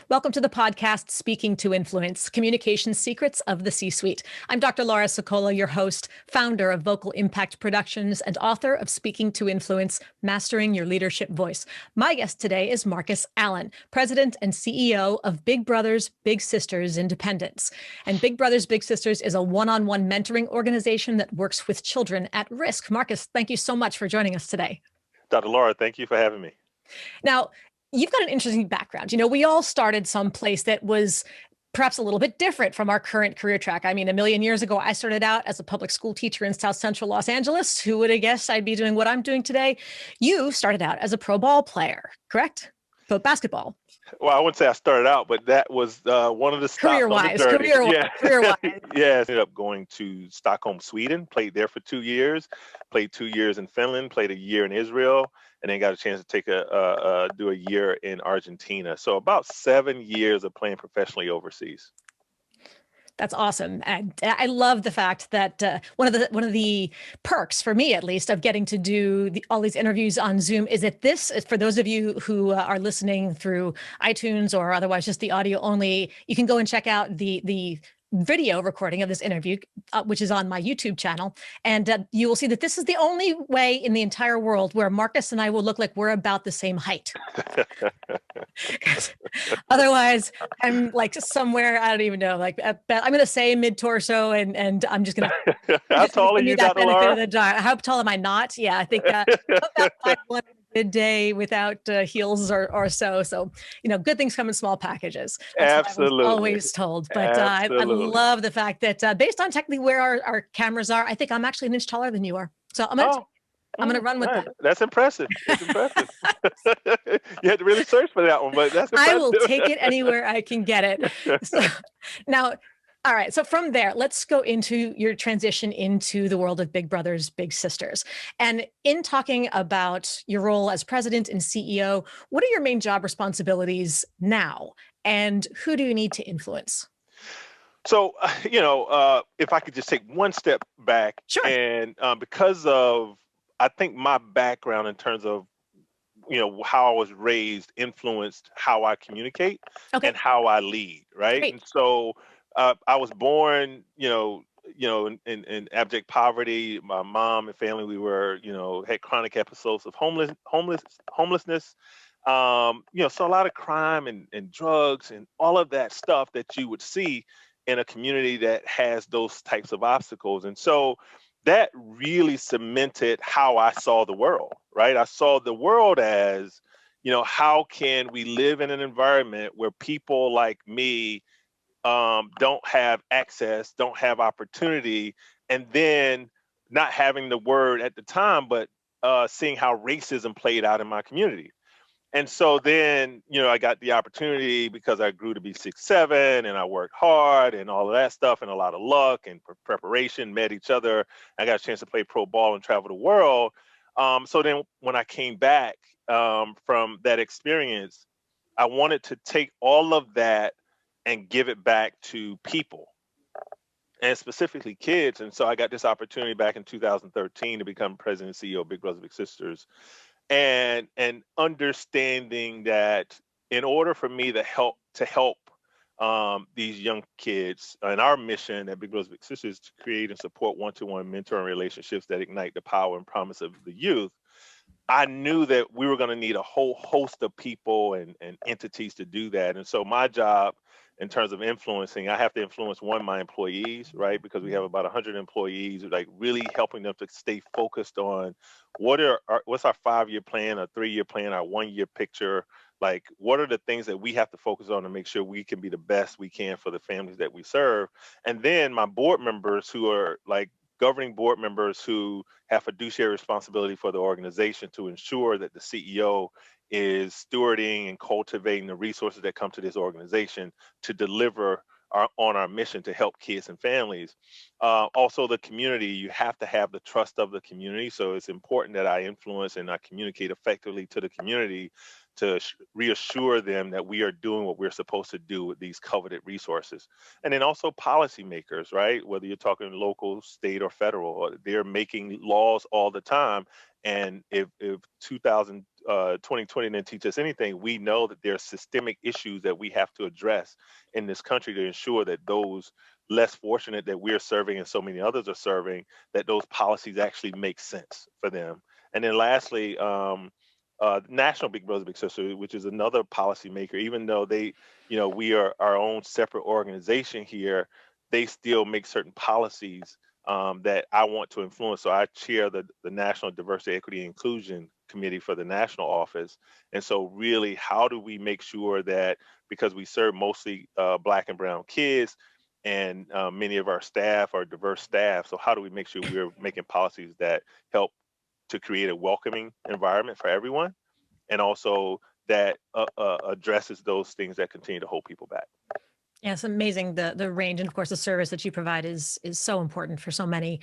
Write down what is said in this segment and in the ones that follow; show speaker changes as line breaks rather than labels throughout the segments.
Welcome to the podcast, Speaking to Influence, Communication Secrets of the C-Suite. I'm Dr. Laura Sicola, your host, founder of Vocal Impact Productions, and author of Speaking to Influence, Mastering Your Leadership Voice. My guest today is Marcus Allen, President and CEO of Big Brothers Big Sisters Independence. And Big Brothers Big Sisters is a one-on-one mentoring organization that works with children at risk. Marcus, thank you so much for joining us today.
Dr. Laura, thank you for having me.
Now, you've got an interesting background. You know, we all started someplace that was perhaps a little bit different from our current career track. I mean, a million years ago, I started out as a public school teacher in South Central Los Angeles. Who would have guessed I'd be doing what I'm doing today? You started out as a pro ball player, correct? So basketball.
Well, I wouldn't say I started out, but that was one of the stops on the journey.
Career-wise.
Yeah, ended up going to Stockholm, Sweden, played there for 2 years, played 2 years in Finland, played a year in Israel, and then got a chance to take do a year in Argentina. So about 7 years of playing professionally overseas.
That's awesome. And I love the fact that one of the perks, for me at least, of getting to do all these interviews on Zoom is that this, for those of you who are listening through iTunes or otherwise just the audio only, you can go and check out the video recording of this interview, which is on my YouTube channel. And you will see that this is the only way in the entire world where Marcus and I will look like we're about the same height. Otherwise, I'm like somewhere, I don't even know, like I'm going to say mid-torso and I'm just going
to. How tall are you, Dr. Laura?
How tall am I not? Yeah, I think about 5'1" midday without heels or so. So, you know, good things come in small packages. That's
Absolutely.
what I was always told. But I love the fact that based on technically where our cameras are, I think I'm actually an inch taller than you are. So I'm going to run with that.
That's impressive. That's impressive. You had to really search for that one, but that's impressive.
I will take it anywhere I can get it. So, now, all right. So from there, let's go into your transition into the world of Big Brothers Big Sisters. And in talking about your role as president and CEO, what are your main job responsibilities now? And who do you need to influence?
So, if I could just take one step back.
Sure.
And because of, I think my background in terms of, how I was raised influenced how I communicate and how I lead, right?
Great.
And so I was born, in abject poverty. My mom and family, we were, had chronic episodes of homelessness. So a lot of crime and drugs and all of that stuff that you would see in a community that has those types of obstacles. And so that really cemented how I saw the world, right? I saw the world as, how can we live in an environment where people like me don't have access, don't have opportunity, and then not having the word at the time, but seeing how racism played out in my community. And so then, I got the opportunity because I grew to be 6'7" and I worked hard and all of that stuff and a lot of luck and preparation, met each other. I got a chance to play pro ball and travel the world. So then when I came back from that experience, I wanted to take all of that and give it back to people and specifically kids. And so I got this opportunity back in 2013 to become president and CEO of Big Brothers Big Sisters. And understanding that in order for me to help these young kids, and our mission at Big Brothers Big Sisters is to create and support one-to-one mentoring relationships that ignite the power and promise of the youth, I knew that we were going to need a whole host of people and entities to do that. And so my job in terms of influencing, I have to influence my employees, right? Because we have about 100 employees, like really helping them to stay focused on what's our 5-year plan, our 3-year plan, our 1-year picture. Like, what are the things that we have to focus on to make sure we can be the best we can for the families that we serve? And then my board members, who are like governing board members who have fiduciary responsibility for the organization to ensure that the CEO is stewarding and cultivating the resources that come to this organization to deliver on our mission to help kids and families. Also, the community, you have to have the trust of the community. So it's important that I influence and I communicate effectively to the community to reassure them that we are doing what we're supposed to do with these coveted resources. And then also policymakers, right? Whether you're talking local, state, or federal, they're making laws all the time. And if 2020 didn't teach us anything, we know that there are systemic issues that we have to address in this country to ensure that those less fortunate that we're serving and so many others are serving, that those policies actually make sense for them. And then lastly, National Big Brothers Big Sisters, which is another policymaker, even though they, we are our own separate organization here, they still make certain policies that I want to influence. So I chair the National Diversity, Equity, and Inclusion Committee for the national office. And so really, how do we make sure that, because we serve mostly Black and brown kids, and many of our staff are diverse staff, so how do we make sure we're making policies that help to create a welcoming environment for everyone, and also that addresses those things that continue to hold people back?
Yeah, it's amazing the range, and of course the service that you provide is so important for so many.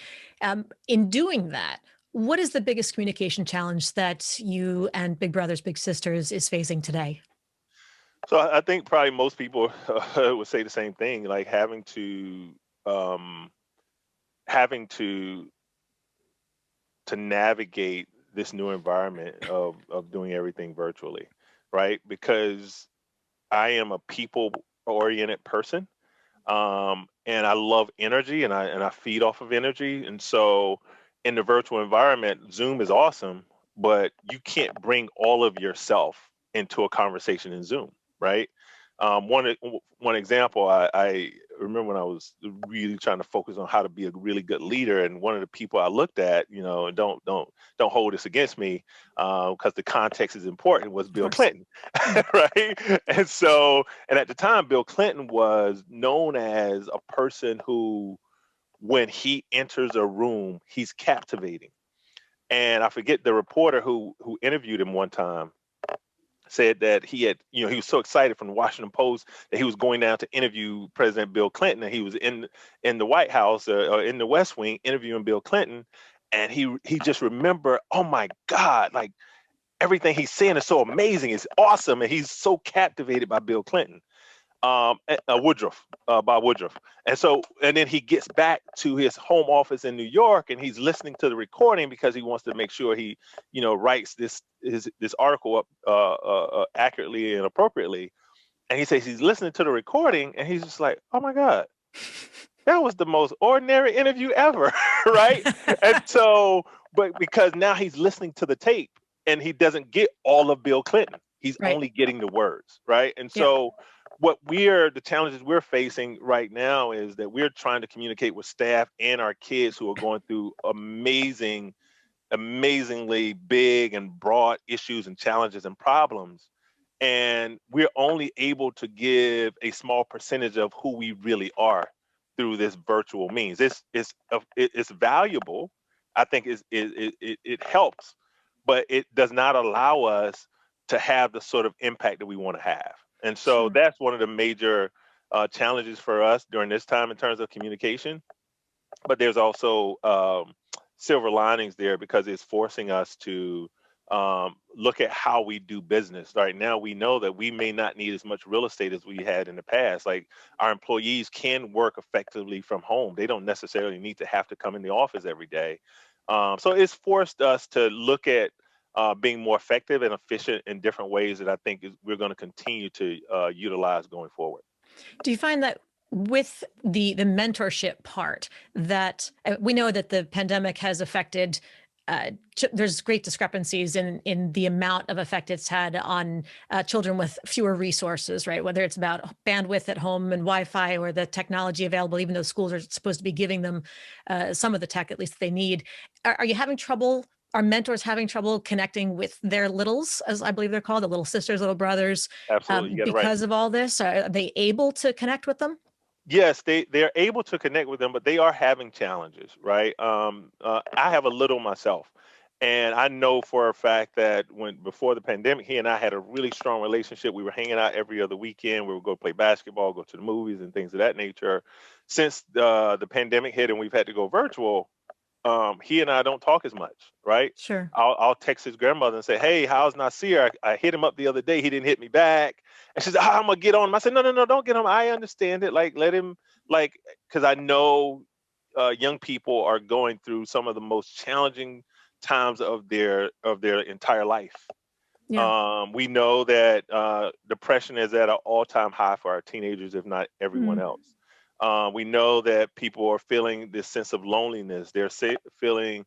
In doing that, what is the biggest communication challenge that you and Big Brothers Big Sisters is facing today?
So I think probably most people would say the same thing, like um, having to navigate this new environment of doing everything virtually, right? Because I am a people oriented person, and I love energy, and I feed off of energy. And so in the virtual environment, Zoom is awesome, but you can't bring all of yourself into a conversation in Zoom, right? One example, I remember when I was really trying to focus on how to be a really good leader, and one of the people I looked at, don't hold this against me, because the context is important, was
Of
Bill
course.
Clinton, right? And at the time, Bill Clinton was known as a person who, when he enters a room, he's captivating. And I forget the reporter who interviewed him one time said that he was so excited from the Washington Post that he was going down to interview President Bill Clinton, and he was in the White House, or in the West Wing, interviewing Bill Clinton, and he just remembered, oh my God, like everything he's saying is so amazing, it's awesome, and he's so captivated by Bill Clinton, Woodruff, Bob Woodruff. And then he gets back to his home office in New York, and he's listening to the recording because he wants to make sure he, writes this article up accurately and appropriately. And he says he's listening to the recording, and he's just like, "Oh my God, that was the most ordinary interview ever," right? And so, but because now he's listening to the tape, and he doesn't get all of Bill Clinton, he's
Right.
only getting the words, right? And
Yeah.
so, the challenges we're facing right now is that we're trying to communicate with staff and our kids who are going through amazingly big and broad issues and challenges and problems. And we're only able to give a small percentage of who we really are through this virtual means. It's valuable. I think it helps, but it does not allow us to have the sort of impact that we want to have. And so
Sure.
that's one of the major challenges for us during this time in terms of communication. But there's also silver linings there, because it's forcing us to look at how we do business. Right now, we know that we may not need as much real estate as we had in the past. Like, our employees can work effectively from home. They don't necessarily need to have to come in the office every day. So it's forced us to look at being more effective and efficient in different ways that I think we're going to continue to utilize going forward.
Do you find that with the mentorship part, that we know that the pandemic has affected, there's great discrepancies in the amount of effect it's had on children with fewer resources, right? Whether it's about bandwidth at home and Wi-Fi, or the technology available, even though schools are supposed to be giving them some of the tech, at least, they need. Are you having trouble? Are mentors having trouble connecting with their littles, as I believe they're called, the little sisters, little brothers,
Absolutely, you got it right.
because of all this? Are they able to connect with them?
Yes, they're able to connect with them, but they are having challenges, right? I have a little myself, and I know for a fact that when before the pandemic, he and I had a really strong relationship. We were hanging out every other weekend. We would go play basketball, go to the movies, and things of that nature. Since the pandemic hit and we've had to go virtual, he and I don't talk as much, right?
Sure.
I'll text his grandmother and say, "Hey, how's Nasir? I hit him up the other day. He didn't hit me back." And she said, "I'm gonna get on him." I said, "No, no, no, don't get on him. I understand it. Like, let him, like, because I know young people are going through some of the most challenging times of their entire life.
Yeah.
We know that depression is at an all-time high for our teenagers, if not everyone
Mm.
else. We know that people are feeling this sense of loneliness. They're feeling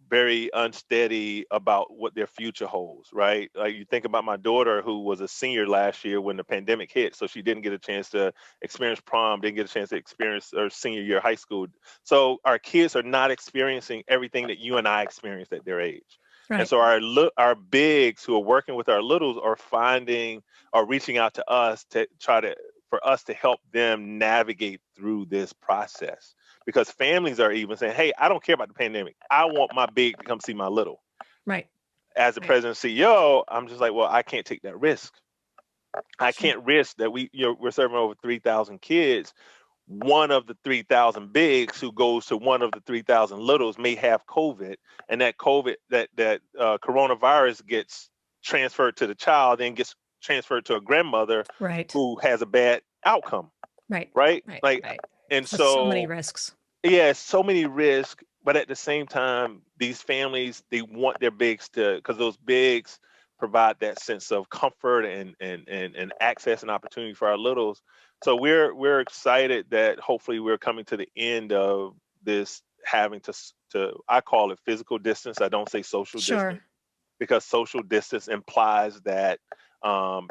very unsteady about what their future holds, right? Like you think about my daughter who was a senior last year when the pandemic hit, so she didn't get a chance to experience prom, didn't get a chance to experience her senior year of high school. So our kids are not experiencing everything that you and I experienced at their age. And
Right.
so our bigs who are working with our littles are finding or reaching out to us to try to for us to help them navigate through this process. Because families are even saying, "Hey, I don't care about the pandemic. I want my big to come see my little."
Right.
As the
Right.
president and CEO, I'm just like, well, I can't take that risk. I
Sure.
can't risk that we're serving over 3,000 kids. One of the 3,000 bigs who goes to one of the 3,000 littles may have COVID, and that COVID, that coronavirus gets transferred to the child, then gets transferred to a grandmother
Right.
who has a bad outcome,
Right.
right?
Right.
Like,
Right.
and
So many
so
risks.
yeah, so many risks, but at the same time, these families they want their bigs to because those bigs provide that sense of comfort and access and opportunity for our littles. So we're excited that hopefully we're coming to the end of this having to I call it physical distance. I don't say social
Sure.
distance because social distance implies that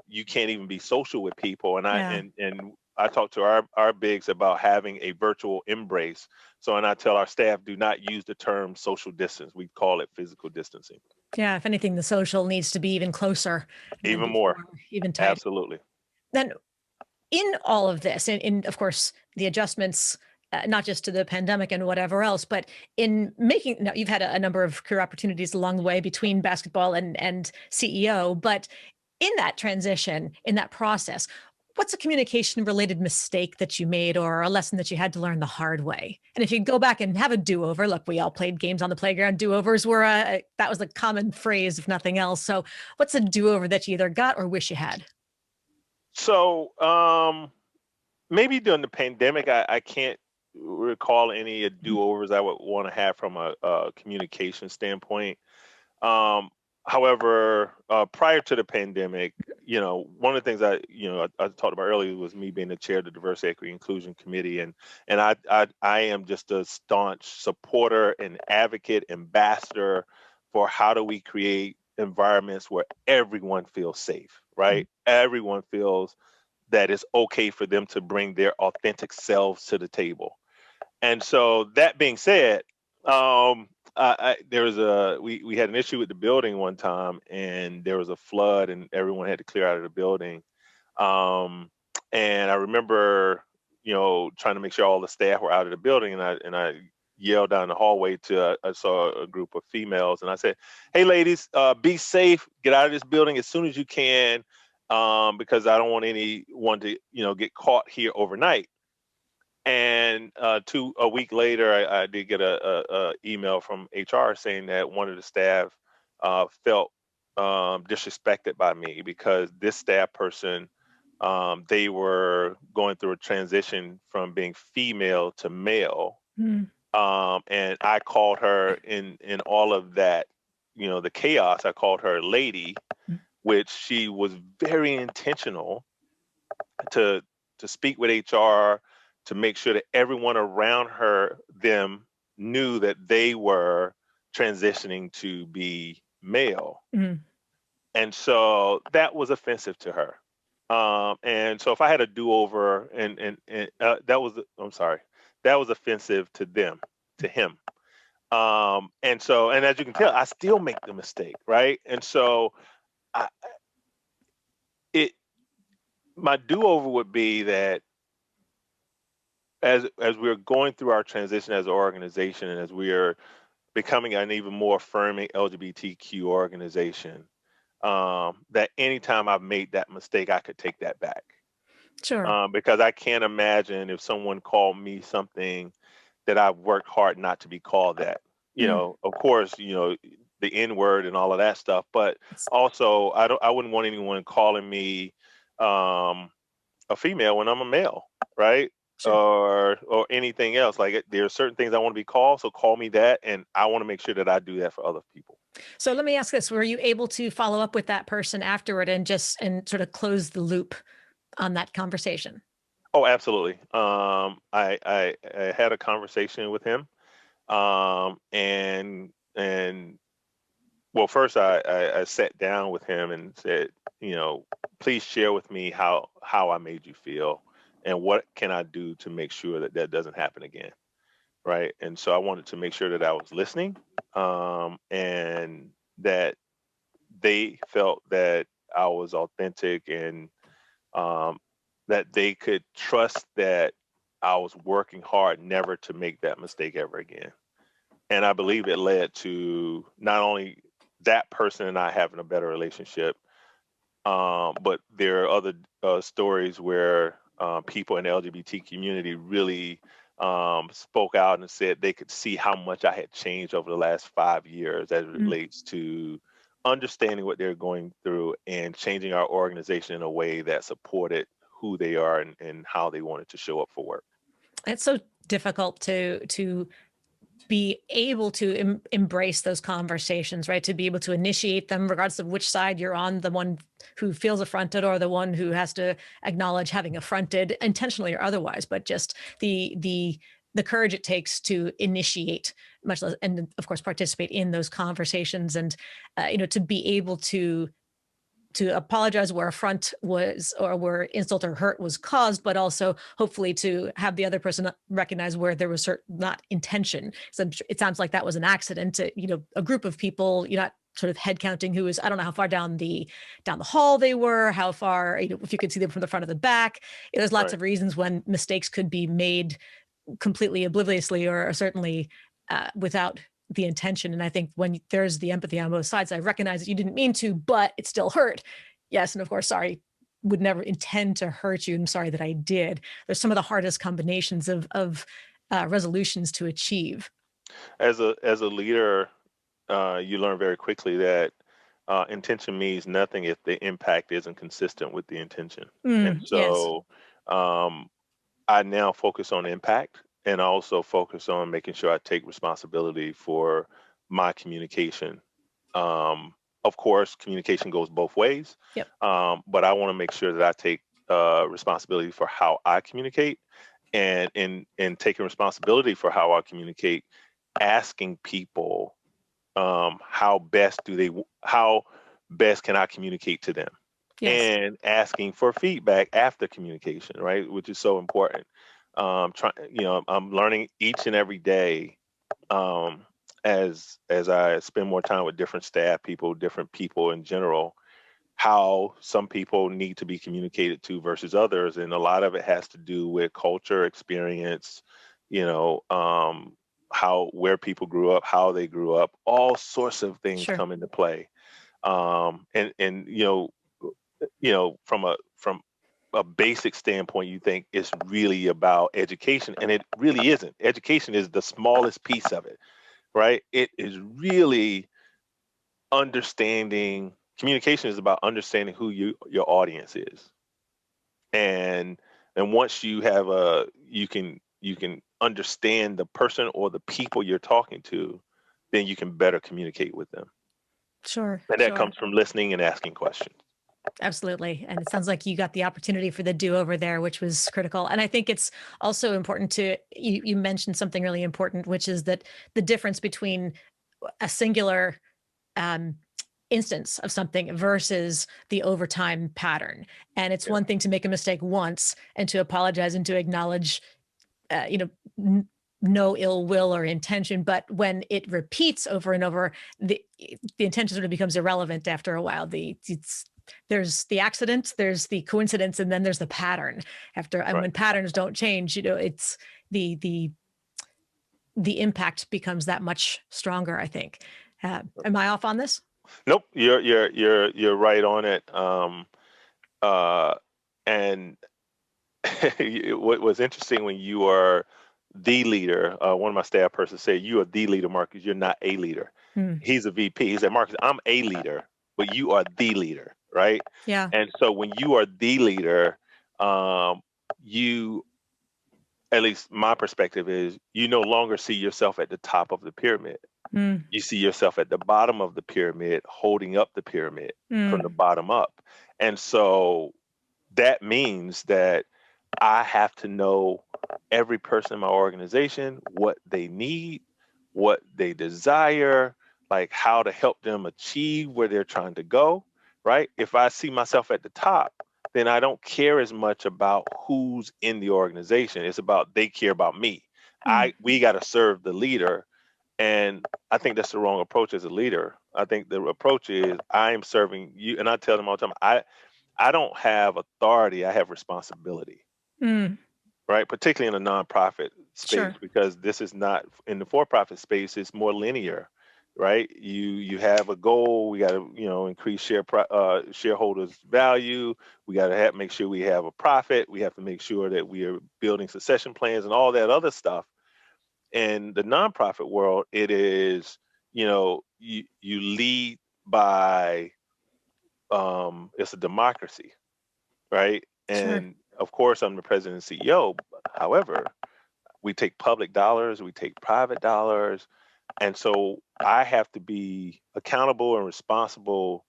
you can't even be social with people.
Yeah.
And I talk to our bigs about having a virtual embrace. So and I tell our staff do not use the term social distance. We call it physical distancing.
Yeah. If anything, the social needs to be even closer than
Even more.
before, even tighter.
Absolutely.
Then in all of this, in of course the adjustments, not just to the pandemic and whatever else, but in making, now you've had a number of career opportunities along the way between basketball and CEO, but in that transition, in that process, what's a communication related mistake that you made or a lesson that you had to learn the hard way? And if you go back and have a do-over, look, we all played games on the playground. Do-overs were that was the common phrase, if nothing else. So what's a do-over that you either got or wish you had?
So maybe during the pandemic, I can't recall any do-overs I would want to have from a communication standpoint. Um, However, prior to the pandemic, one of the things I talked about earlier was me being the chair of the Diversity, Equity, Inclusion Committee, and I am just a staunch supporter and advocate, ambassador for how do we create environments where everyone feels safe, right? Everyone feels that it's okay for them to bring their authentic selves to the table. And so that being said, there was we had an issue with the building one time, and there was a flood, and everyone had to clear out of the building. Um, and I remember, trying to make sure all the staff were out of the building, and I yelled down the hallway to I saw a group of females, and I said, "Hey, ladies, be safe. Get out of this building as soon as you can, because I don't want anyone to get caught here overnight." And a week later, I did get a email from HR saying that one of the staff felt disrespected by me because this staff person, they were going through a transition from being female to male.
Mm.
And I called her in all of that, the chaos. I called her lady, which she was very intentional to speak with HR to make sure that everyone around them knew that they were transitioning to be male.
Mm.
And so that was offensive to her. And so if I had a do-over and I'm sorry, that was offensive to them, to him. And as you can tell, I still make the mistake, right? And so I, it my do-over would be that as we're going through our transition as an organization and as we are becoming an even more affirming LGBTQ organization, that anytime I've made that mistake, I could take that back.
Sure.
Because I can't imagine if someone called me something that I've worked hard not to be called that.
Mm.
Of course, the N word and all of that stuff, but also I wouldn't want anyone calling me um, a female when I'm a male, right?
Sure.
Or anything else. Like there are certain things I want to be called, so call me that, and I want to make sure that I do that for other people.
So let me ask this: were you able to follow up with that person afterward and sort of close the loop on that conversation?
Oh, absolutely. I had a conversation with him, and well, first I sat down with him and said, please share with me how I made you feel, and what can I do to make sure that that doesn't happen again, right? And so I wanted to make sure that I was listening, and that they felt that I was authentic, and um, that they could trust that I was working hard never to make that mistake ever again. And I believe it led to not only that person and I having a better relationship, but there are other stories where people in the LGBT community really spoke out and said they could see how much I had changed over the last 5 years as it
Mm.
relates to understanding what they're going through and changing our organization in a way that supported who they are, and how they wanted to show up for work.
It's so difficult to be able to embrace those conversations, right? To be able to initiate them, regardless of which side you're on, the one who feels affronted or the one who has to acknowledge having affronted, intentionally or otherwise. But just the courage it takes to initiate, much less, and of course participate in those conversations, and to be able to apologize where affront was, or where insult or hurt was caused, but also hopefully to have the other person recognize where there was not intention. So it sounds like that was an accident. A group of people, you're not sort of head counting who was, I don't know how far down the hall they were, how far, if you could see them from the front of the back. There's lots
Right.
of reasons when mistakes could be made completely obliviously, or certainly without the intention. And I think when there's the empathy on both sides, I recognize that you didn't mean to, but it still hurt. Yes. And of course, sorry, would never intend to hurt you. I'm sorry that I did. There's some of the hardest combinations of resolutions to achieve.
As a leader, you learn very quickly that intention means nothing if the impact isn't consistent with the intention. And
Mm, yes.
so um, I now focus on impact, and I also focus on making sure I take responsibility for my communication. Of course, communication goes both ways,
Yep.
but I want to make sure that I take responsibility for how I communicate, and in taking responsibility for how I communicate, asking people how best can I communicate to them,
Yes.
and asking for feedback after communication, right, which is so important. I'm learning each and every day, um, as I spend more time with different staff people, different people in general, how some people need to be communicated to versus others, and a lot of it has to do with culture, experience, you know, um, how where people grew up, how they grew up, all sorts of things
Sure.
come into play. And from a basic standpoint, you think it's really about education, and it really isn't. Education is the smallest piece of it, right? It is really understanding. Communication is about understanding who your audience is, and once you have you can understand the person or the people you're talking to, then you can better communicate with them,
Sure.
and that
Sure.
comes from listening and asking questions.
Absolutely. And it sounds like you got the opportunity for the do over there, which was critical. And I think it's also important you mentioned something really important, which is that the difference between a singular um, instance of something versus the overtime pattern. And it's
Yeah,
one thing to make a mistake once and to apologize and to acknowledge, uh, you know, n- no ill will or intention, but when it repeats over and over, the intention sort of becomes irrelevant after a while. There's the accident, there's the coincidence, and then there's the pattern. And
right.
when patterns don't change, it's the the the impact becomes that much stronger, I think. Am I off on this?
Nope, you're right on it. Uh, and what was interesting when you were the leader. One of my staff persons said, "You are the leader, Marcus. You're not a leader."
Hmm.
He's a VP. He said, "Marcus, I'm a leader, but you are the leader, right?"
Yeah.
And so when you are the leader, you, at least my perspective is, you no longer see yourself at the top of the pyramid.
Hmm.
You see yourself at the bottom of the pyramid, holding up the pyramid from the
Hmm.
bottom up. And so that means that I have to know every person in my organization, what they need, what they desire, like how to help them achieve where they're trying to go, right? If I see myself at the top, then I don't care as much about who's in the organization. It's about they care about me.
Hmm.
We got to serve the leader. And I think that's the wrong approach as a leader. I think the approach is I'm serving you. And I tell them all the time, I don't have authority, I have responsibility,
Hmm.
right? Particularly in a nonprofit space,
Sure.
because this is not in the for-profit space, it's more linear, right? You have a goal, we got to, increase shareholders value, we got to make sure we have a profit, we have to make sure that we are building succession plans and all that other stuff. In the nonprofit world, it is, you lead by, it's a democracy, right?
Sure.
And of course, I'm the president and CEO. However, we take public dollars, we take private dollars. And so I have to be accountable and responsible,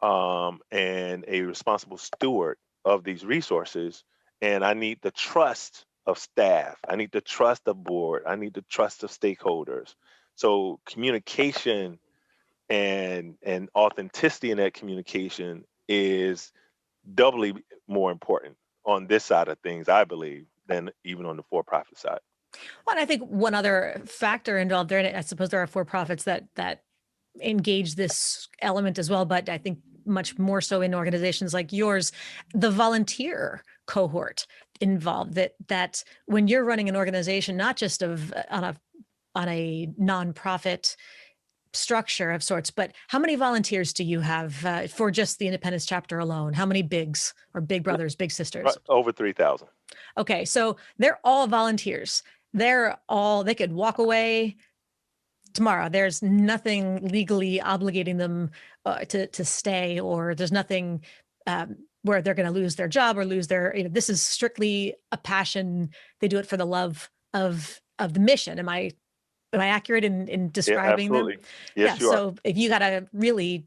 and a responsible steward of these resources. And I need the trust of staff. I need the trust of board. I need the trust of stakeholders. So communication and authenticity in that communication is doubly more important on this side of things, I believe, than even on the for-profit side.
Well, and I think one other factor involved there, and I suppose there are for-profits that engage this element as well, but I think much more so in organizations like yours, the volunteer cohort involved. That when you're running an organization, not just of on a nonprofit structure of sorts, but how many volunteers do you have for just the Independence chapter alone? How many bigs or big brothers, big
Right,
sisters?
over 3,000.
Okay, so they're all volunteers. They could walk away tomorrow. There's nothing legally obligating them to stay, or there's nothing where they're going to lose their job or lose their. This is strictly a passion. They do it for the love of the mission. Am I accurate in
Yeah,
describing them?
absolutely.
Yeah.
Yes, you are.
So if you got to really,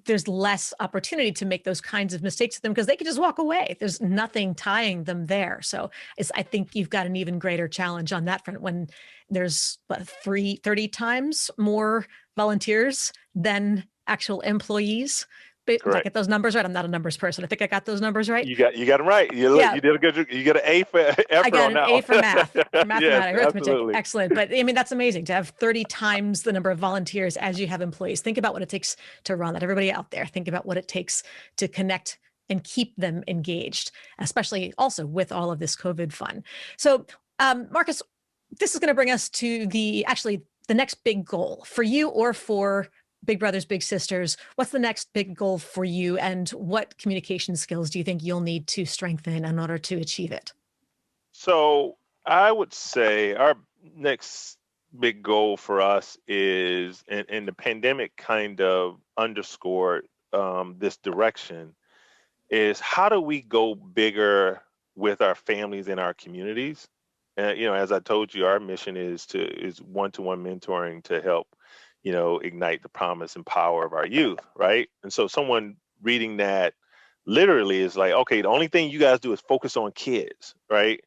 there's less opportunity to make those kinds of mistakes with them because they could just walk away. There's nothing tying them there. So I think you've got an even greater challenge on that front when there's 30 times more volunteers than actual employees. But did I
Correct.
get those numbers right? I'm not a numbers person. I think I got those numbers right.
You got them right.
Yeah,
You did a good. You get an A for
I
effort
got
on
an
that
A for math, for
one. Yes,
mathematics, arithmetic.
absolutely.
Excellent. But I mean, that's amazing to have 30 times the number of volunteers as you have employees. Think about what it takes to run that. Everybody out there, think about what it takes to connect and keep them engaged, especially also with all of this COVID fun. So, Marcus, this is going to bring us to the next big goal for you or for Big Brothers, Big Sisters. What's the next big goal for you, and what communication skills do you think you'll need to strengthen in order to achieve it?
So I would say our next big goal for us is, and the pandemic kind of underscored this direction, is how do we go bigger with our families and our communities? As I told you, our mission is one-to-one mentoring to help, ignite the promise and power of our youth, right? And so someone reading that literally is like, okay, the only thing you guys do is focus on kids, right?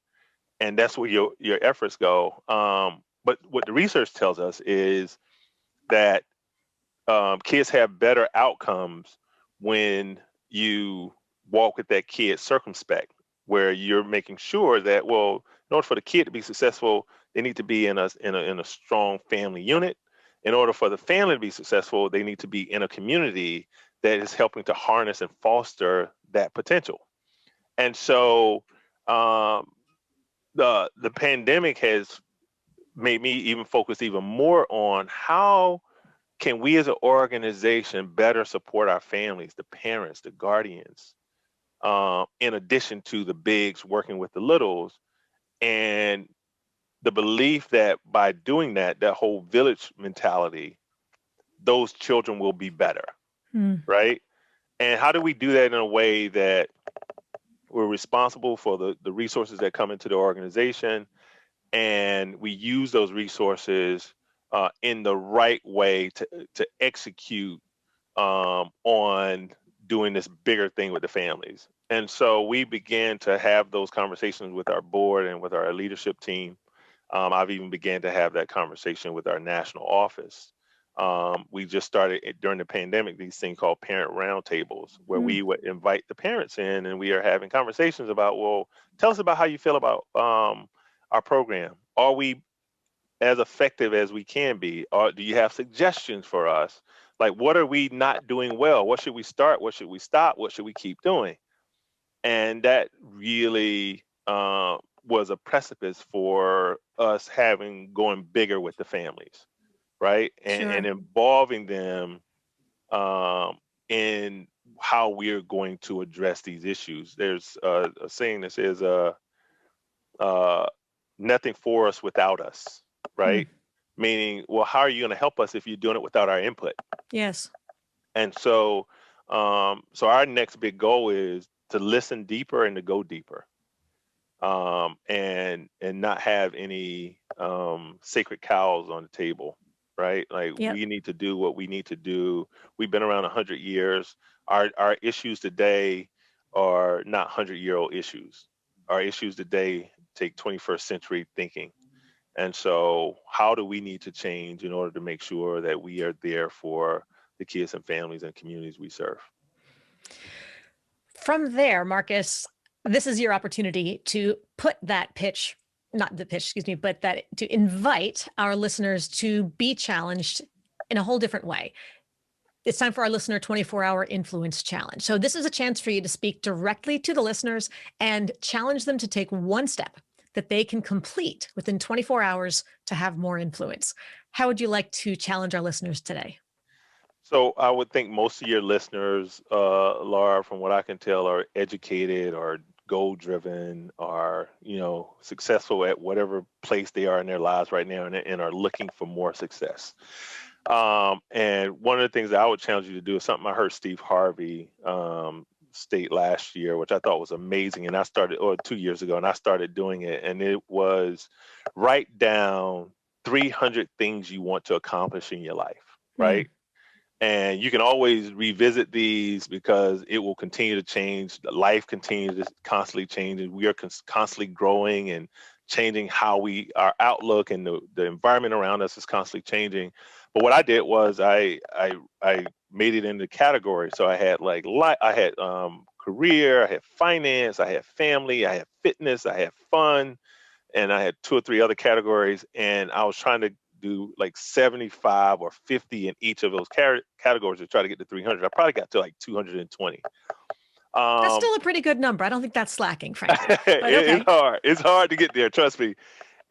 And that's where your efforts go. But what the research tells us is that kids have better outcomes when you walk with that kid circumspect, where you're making sure that, well, in order for the kid to be successful, they need to be in a strong family unit. In order for the family to be successful, they need to be in a community that is helping to harness and foster that potential. And so um, the pandemic has made me even focus even more on how can we as an organization better support our families, the parents, the guardians, in addition to the bigs working with the littles, and the belief that by doing that, that whole village mentality, those children will be better,
Mm,
right? And how do we do that in a way that we're responsible for the resources that come into the organization, and we use those resources in the right way to execute on doing this bigger thing with the families. And so we began to have those conversations with our board and with our leadership team. I've even began to have that conversation with our national office. We just started during the pandemic these things called parent roundtables, where
mm,
we would invite the parents in, and we are having conversations about, well, tell us about how you feel about our program. Are we as effective as we can be? Or do you have suggestions for us? Like, what are we not doing well? What should we start? What should we stop? What should we keep doing? And that really was a precipice for us having going bigger with the families, right? And
sure.
involving them in how we're going to address these issues. There's a saying that says, uh, nothing for us without us,
Mm,
right? Meaning, well, how are you going to help us if you're doing it without our input?
yes.
And so, so our next big goal is to listen deeper and to go deeper, and not have any sacred cows on the table, right? Like,
Yep.
we need to do what we need to do. We've been around 100 years. Our issues today are not 100-year-old issues. Our issues today take 21st century thinking. And so, how do we need to change in order to make sure that we are there for the kids and families and communities we serve?
From there, Marcus, this is your opportunity to put that pitch, not the pitch, excuse me, but that to invite our listeners to be challenged in a whole different way. It's time for our listener 24-hour influence challenge. So this is a chance for you to speak directly to the listeners and challenge them to take one step that they can complete within 24 hours to have more influence. How would you like to challenge our listeners today?
So, I would think most of your listeners, Laura, from what I can tell, are educated or goal driven, or successful at whatever place they are in their lives right now, and are looking for more success. And one of the things that I would challenge you to do is something I heard Steve Harvey state last year, which I thought was amazing. And I started, or 2 years ago, and I started doing it. And it was write down 300 things you want to accomplish in your life,
Hmm.
right? And you can always revisit these because it will continue to change. Life continues to constantly change, and we are constantly growing and changing how our outlook, and the environment around us is constantly changing. But what I did was I made it into categories. So I had I had career, I had finance, I had family, I had fitness, I had fun, and I had two or three other categories. And I was trying to do like 75 or 50 in each of those categories to try to get to 300. I probably got to like 220.
That's
Um,
still a pretty good number. I don't think that's slacking, frankly, but
it's
okay.
hard. It's hard to get there. Trust me.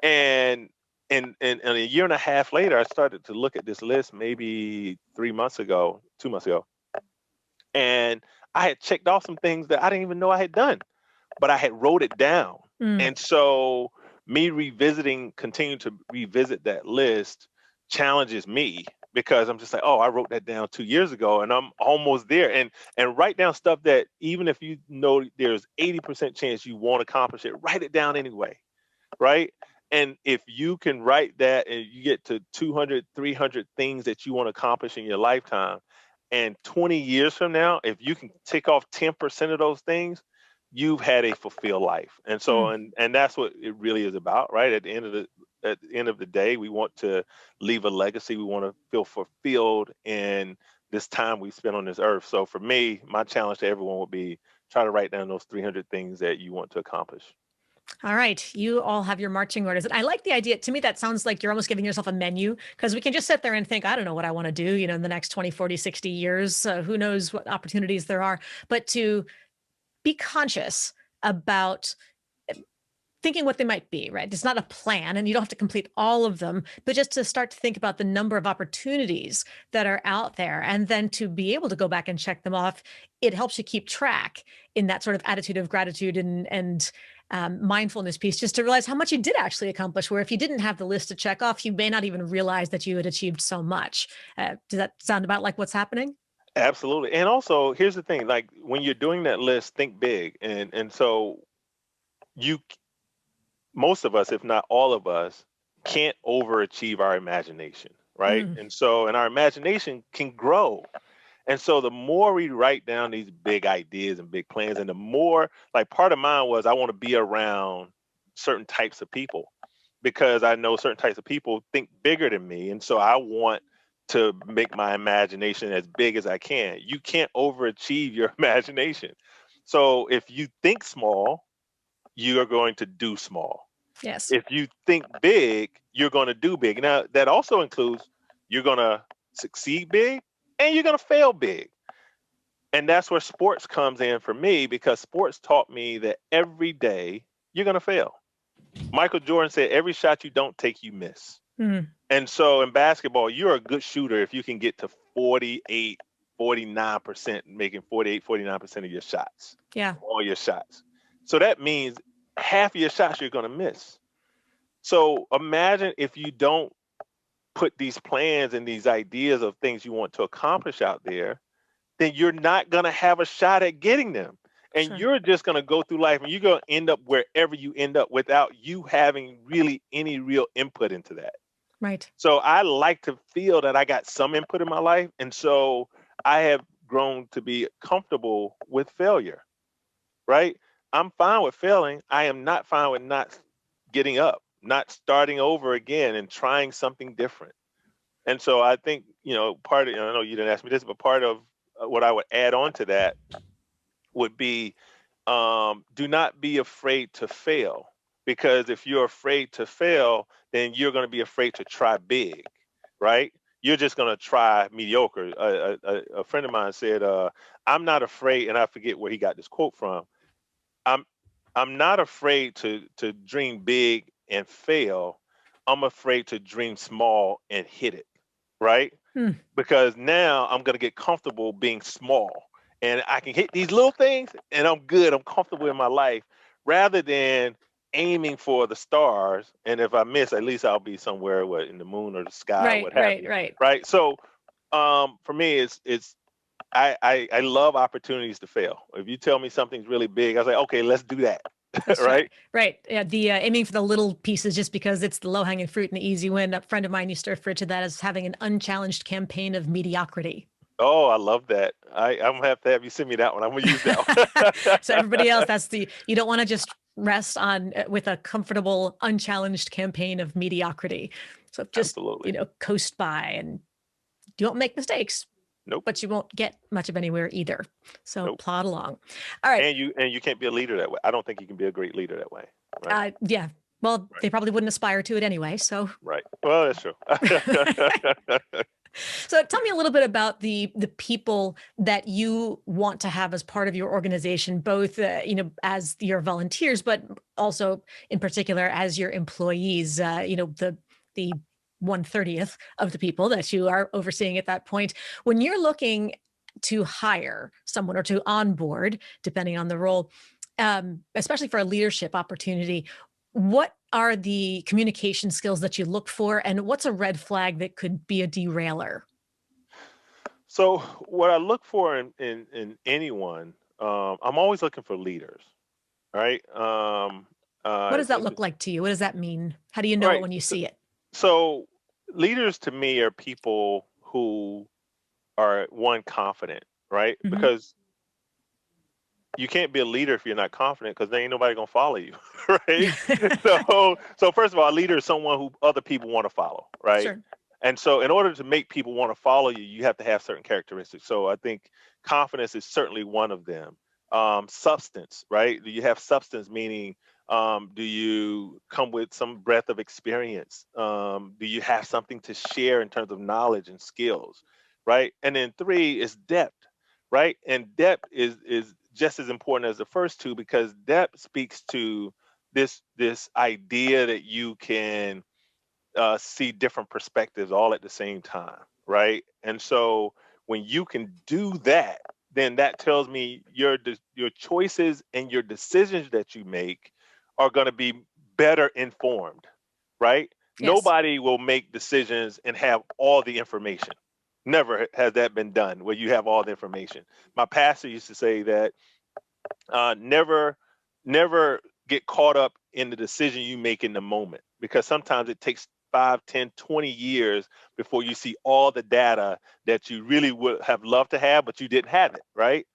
And and a year and a half later, I started to look at this list maybe 3 months ago, 2 months ago, and I had checked off some things that I didn't even know I had done, but I had wrote it down.
Mm,
And so, me continue to revisit that list challenges me, because I'm just like, oh, I wrote that down 2 years ago and I'm almost there. And write down stuff that, even if you know there's 80% chance you won't accomplish it, write it down anyway, right? And if you can write that and you get to 200, 300 things that you want to accomplish in your lifetime, and 20 years from now, if you can tick off 10% of those things, you've had a fulfilled life. And so,
mm.
and that's what it really is about, right? At the end of the day, we want to leave a legacy. We want to feel fulfilled in this time we spent on this earth. So for me, my challenge to everyone would be, try to write down those 300 things that you want to accomplish.
All right. You all have your marching orders. And I like the idea. To me, that sounds like you're almost giving yourself a menu, because we can just sit there and think, I don't know what I want to do, in the next 20, 40, 60 years. Who knows what opportunities there are. But to be conscious about thinking what they might be, right? It's not a plan, and you don't have to complete all of them, but just to start to think about the number of opportunities that are out there, and then to be able to go back and check them off. It helps you keep track in that sort of attitude of gratitude, and mindfulness piece, just to realize how much you did actually accomplish, where if you didn't have the list to check off, you may not even realize that you had achieved so much. Does that sound about like what's happening?
Absolutely. And also, here's the thing, like when you're doing that list, think big. And so you most of us, if not all of us, can't overachieve our imagination, right?
Mm,
And our imagination can grow. And so the more we write down these big ideas and big plans, and the more, like, part of mine was I want to be around certain types of people because I know certain types of people think bigger than me. And so I want to make my imagination as big as I can. You can't overachieve your imagination. So if you think small, you are going to do small.
yes.
If you think big, you're going to do big. Now, that also includes you're going to succeed big and you're going to fail big. And that's where sports comes in for me because sports taught me that every day you're going to fail. Michael Jordan said, every shot you don't take, you miss.
Mm,
And so in basketball, you're a good shooter if you can get to 48, 49%, making 48, 49% of your shots,
yeah.
all your shots. So that means half of your shots you're going to miss. So imagine if you don't put these plans and these ideas of things you want to accomplish out there, then you're not going to have a shot at getting them. And
Sure.
you're just going to go through life and you're going to end up wherever you end up without you having really any real input into that.
Right.
So I like to feel that I got some input in my life. And so I have grown to be comfortable with failure, right? I'm fine with failing. I am not fine with not getting up, not starting over again and trying something different. And so I think, part of, I know you didn't ask me this, but part of what I would add on to that would be do not be afraid to fail. Because if you're afraid to fail, then you're going to be afraid to try big, right? You're just going to try mediocre. A friend of mine said, I'm not afraid, and I forget where he got this quote from. I'm I'm not afraid to dream big and fail. I'm afraid to dream small and hit it, right?
Hmm.
Because now I'm going to get comfortable being small and I can hit these little things and I'm good. I'm comfortable in my life rather than aiming for the stars. And if I miss, at least I'll be somewhere in the moon or the sky,
Right.
what have
Right.
you.
Right.
Right. So for me, it's I love opportunities to fail. If you tell me something's really big, I was like, okay, let's do that.
Let's try.
Right.
Right. Yeah. The aiming for the little pieces just because it's the low hanging fruit and the easy win. A friend of mine used to refer to that as having an unchallenged campaign of mediocrity.
Oh, I love that. I'm gonna have to have you send me that one. I'm gonna use that one.
So everybody else, you don't want to just rest on with a comfortable, unchallenged campaign of mediocrity. So just,
Absolutely.
coast by and you won't make mistakes,
Nope.
but you won't get much of anywhere either. So
Nope.
plod along. All right.
And you can't be a leader that way. I don't think you can be a great leader that way. Right.
Yeah. Well,
Right.
they probably wouldn't aspire to it anyway. So
Right. Well, that's true.
So tell me a little bit about the people that you want to have as part of your organization, both as your volunteers, but also in particular as your employees. The 1/30th of the people that you are overseeing at that point. When you're looking to hire someone or to onboard, depending on the role, especially for a leadership opportunity, what are the communication skills that you look for, and what's a red flag that could be a derailer?
So what I look for in anyone, I'm always looking for leaders. Right.
What does
As
that
much
look
as
like to you? What does that mean? How do you know it
right.
when you
So,
see it?
so leaders to me are people who are one confident, right?
Hmm.
Because you can't be a leader if you're not confident because there ain't nobody gonna follow you, right? So first of all, a leader is someone who other people want to follow, right?
Sure.
And so in order to make people want to follow you, you have to have certain characteristics. So I think confidence is certainly one of them. Substance, right? Do you have substance? Meaning, do you come with some breadth of experience? Do you have something to share in terms of knowledge and skills, right? And then three is depth, right? And depth is just as important as the first two because depth speaks to this idea that you can see different perspectives all at the same time, right? And so when you can do that, then that tells me your choices and your decisions that you make are going to be better informed, right?
Yes.
Nobody will make decisions and have all the information. Never has that been done where you have all the information. My pastor used to say that never, never get caught up in the decision you make in the moment, because sometimes it takes 5, 10, 20 years before you see all the data that you really would have loved to have, but you didn't have it, right?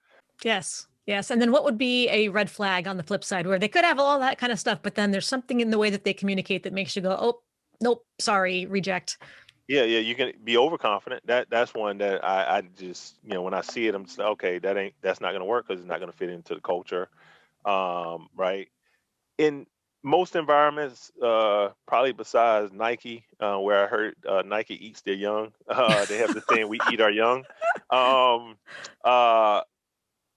Yes. Yes. And then what would be a red flag on the flip side where they could have all that kind of stuff, but then there's something in the way that they communicate that makes you go, oh, nope, sorry, reject.
Yeah, yeah, you can be overconfident. That's one that I just, when I see it, I'm just okay. That's not going to work because it's not going to fit into the culture, right? In most environments, probably besides Nike, where I heard Nike eats their young. They have the saying, "We eat our young." Um, uh,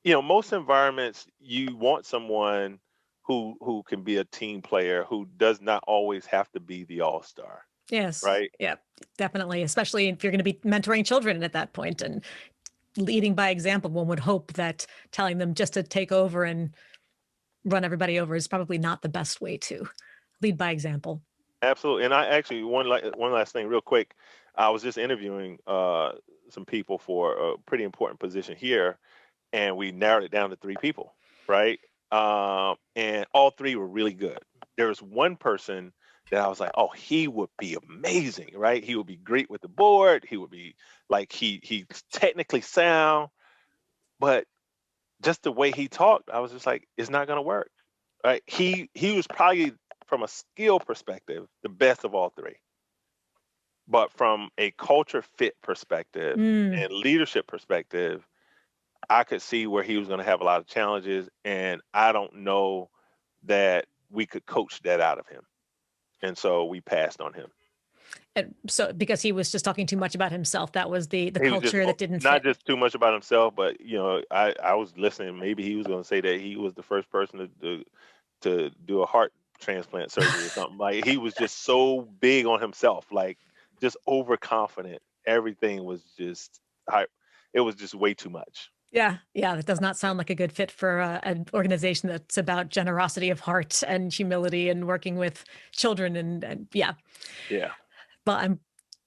most environments you want someone who can be a team player, who does not always have to be the all star,
Yes.
right?
Yeah, definitely. Especially if you're going to be mentoring children at that point and leading by example, one would hope that telling them just to take over and run everybody over is probably not the best way to lead by example.
Absolutely. And I actually one last thing real quick. I was just interviewing some people for a pretty important position here, and we narrowed it down to 3 people, right? And all 3 were really good. There was one person that I was like, oh, he would be amazing, right? He would be great with the board. He would be like he's technically sound, but just the way he talked, I was just like, it's not gonna work. Right? He was probably, from a skill perspective, the best of all 3. But from a culture fit perspective
Mm.
and leadership perspective, I could see where he was going to have a lot of challenges, and I don't know that we could coach that out of him. And so we passed on him.
And so because he was just talking too much about himself, that was the
He was just
culture that didn't
not
fit.
just too much about himself, but I was listening. Maybe he was going to say that he was the first person to do a heart transplant surgery or something. Like, he was just so big on himself, like just overconfident. Everything was just hype. It was just way too much.
Yeah, yeah, that does not sound like a good fit for an organization that's about generosity of heart and humility and working with children. And yeah,
Yeah.
well, I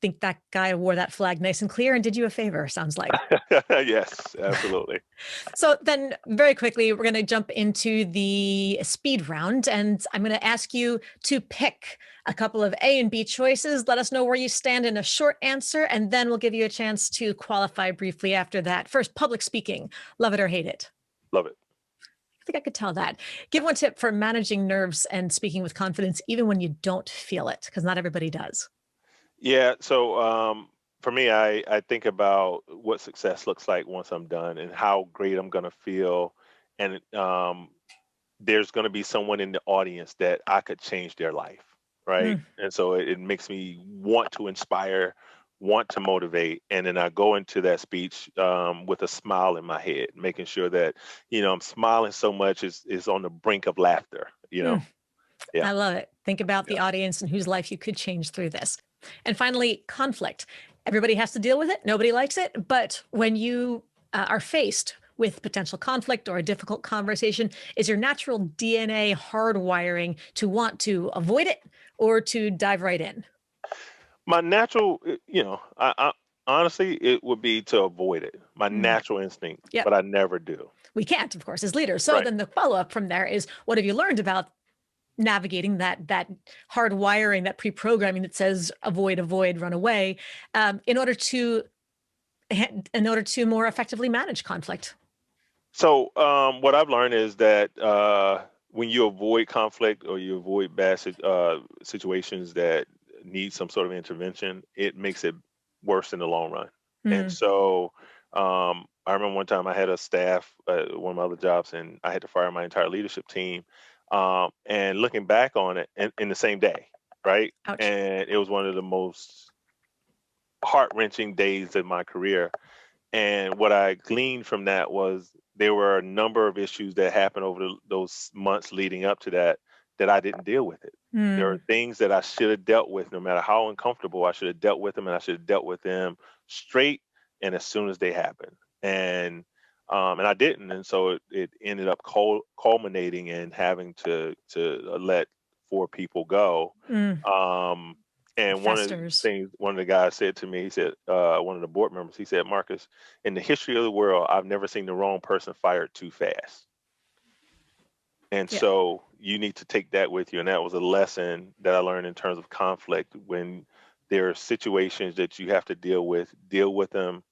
think that guy wore that flag nice and clear and did you a favor, sounds like.
Yes, absolutely.
So then very quickly, we're going to jump into the speed round and I'm going to ask you to pick a couple of A and B choices. Let us know where you stand in a short answer, and then we'll give you a chance to qualify briefly after that. First, public speaking, love it or hate it.
Love it.
I think I could tell that. Give one tip for managing nerves and speaking with confidence, even when you don't feel it, because not everybody does.
Yeah. So for me, I think about what success looks like once I'm done and how great I'm going to feel. And there's going to be someone in the audience that I could change their life. Right.
Mm.
And so it makes me want to inspire, want to motivate. And then I go into that speech with a smile in my head, making sure that, I'm smiling so much is on the brink of laughter.
Mm.
Yeah.
I love it. Think about
Yeah.
the audience and whose life you could change through this. And finally, conflict. Everybody has to deal with it. Nobody likes it. But when you are faced with potential conflict or a difficult conversation, is your natural DNA hardwiring to want to avoid it or to dive right in?
My natural, I honestly, it would be to avoid it. My
Mm.
natural instinct,
Yep.
but I never do.
We can't, of course, as leaders. So
Right.
then the follow up from there is, what have you learned about navigating that hard wiring, that pre-programming that says avoid, run away, in order to more effectively manage conflict?
So, what I've learned is that when you avoid conflict or you avoid bad situations that need some sort of intervention, it makes it worse in the long run. And
Mm.
so, I remember one time I had a staff at one of my other jobs, and I had to fire my entire leadership team. And looking back on it, in the same day, right?
Ouch.
And it was one of the most heart wrenching days of my career. And what I gleaned from that was there were a number of issues that happened over those months leading up to that I didn't deal with it. There are
Mm.
things that I should have dealt with, no matter how uncomfortable. I should have dealt with them, and I should have dealt with them straight and as soon as they happen. And And I didn't, and so it ended up culminating in having to let 4 people go.
Mm, it
And
festers.
one of the guys said to me, he said, one of the board members, he said, Marcus, in the history of the world, I've never seen the wrong person fired too fast. And
Yeah.
so you need to take that with you. And that was a lesson that I learned in terms of conflict. When there are situations that you have to deal with them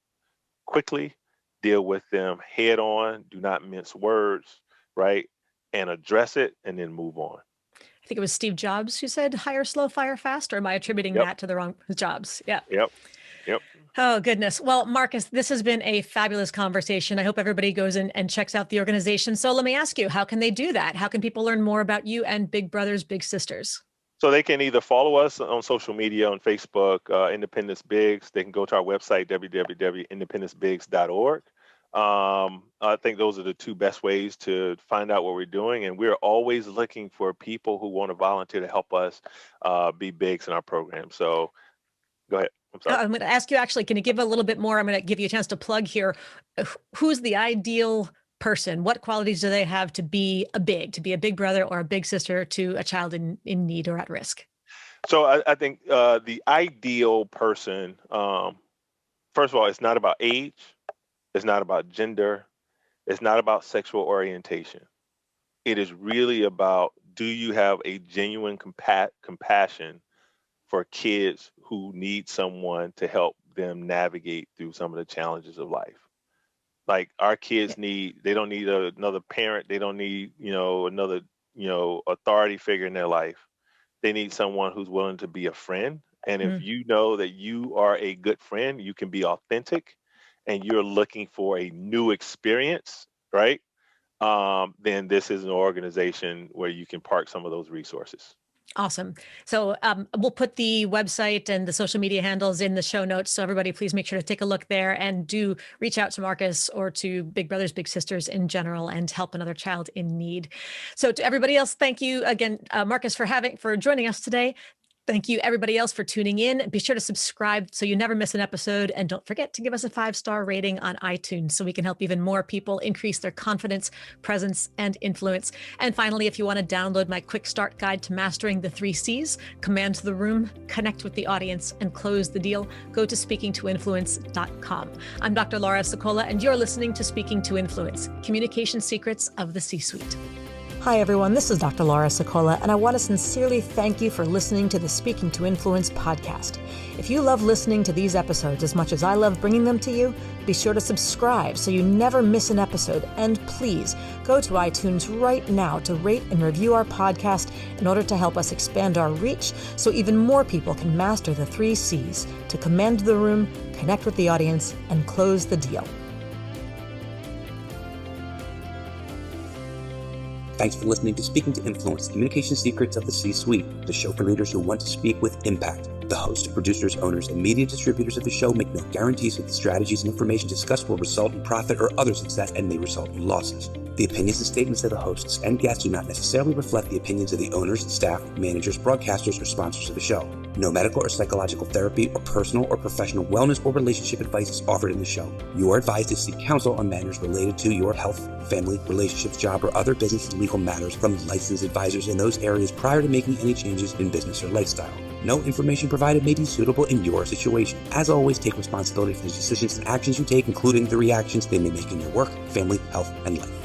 quickly, deal with them head on, do not mince words, right? And address it and then move on.
I think it was Steve Jobs who said, hire slow, fire fast, or am I attributing
Yep.
that to the wrong Jobs? Yeah.
Yep. Yep.
Oh, goodness. Well, Marcus, this has been a fabulous conversation. I hope everybody goes in and checks out the organization. So let me ask you, how can they do that? How can people learn more about you and Big Brothers Big Sisters?
So they can either follow us on social media on Facebook, Independence Bigs. They can go to our website, www.independencebigs.org. I think those are the 2 best ways to find out what we're doing. And we're always looking for people who want to volunteer to help us be bigs in our program. So go ahead. I'm sorry.
I'm going to ask you, actually, can you give a little bit more? I'm going to give you a chance to plug here. Who's the ideal person? What qualities do they have to be a big brother or a big sister to a child in need or at risk?
So I think the ideal person, first of all, it's not about age. It's not about gender. It's not about sexual orientation. It is really about, do you have a genuine compassion for kids who need someone to help them navigate through some of the challenges of life? Like, our kids they don't need another parent. They don't need, another, authority figure in their life. They need someone who's willing to be a friend. And if you know that you are a good friend, you can be authentic, and you're looking for a new experience, right? Then this is an organization where you can park some of those resources.
Awesome. So we'll put the website and the social media handles in the show notes. So everybody, please make sure to take a look there and do reach out to Marcus or to Big Brothers Big Sisters in general and help another child in need. So to everybody else, thank you again, Marcus, for joining us today. Thank you, everybody else, for tuning in. Be sure to subscribe so you never miss an episode. And don't forget to give us a 5-star rating on iTunes so we can help even more people increase their confidence, presence, and influence. And finally, if you want to download my quick start guide to mastering the 3 C's, command the room, connect with the audience, and close the deal, go to speakingtoinfluence.com. I'm Dr. Laura Sicola, and you're listening to Speaking to Influence, Communication Secrets of the C-Suite. Hi, everyone. This is Dr. Laura Sicola, and I want to sincerely thank you for listening to the Speaking to Influence podcast. If you love listening to these episodes as much as I love bringing them to you, be sure to subscribe so you never miss an episode. And please go to iTunes right now to rate and review our podcast in order to help us expand our reach so even more people can master the 3 C's to command the room, connect with the audience, and close the deal.
Thanks for listening to Speaking to Influence, Communication Secrets of the C-Suite, the show for leaders who want to speak with impact. The hosts, producers, owners, and media distributors of the show make no guarantees that the strategies and information discussed will result in profit or other success and may result in losses. The opinions and statements of the hosts and guests do not necessarily reflect the opinions of the owners, staff, managers, broadcasters, or sponsors of the show. No medical or psychological therapy or personal or professional wellness or relationship advice is offered in the show. You are advised to seek counsel on matters related to your health, family, relationships, job, or other business and legal matters from licensed advisors in those areas prior to making any changes in business or lifestyle. No information provided may be suitable in your situation. As always, take responsibility for the decisions and actions you take, including the reactions they may make in your work, family, health, and life.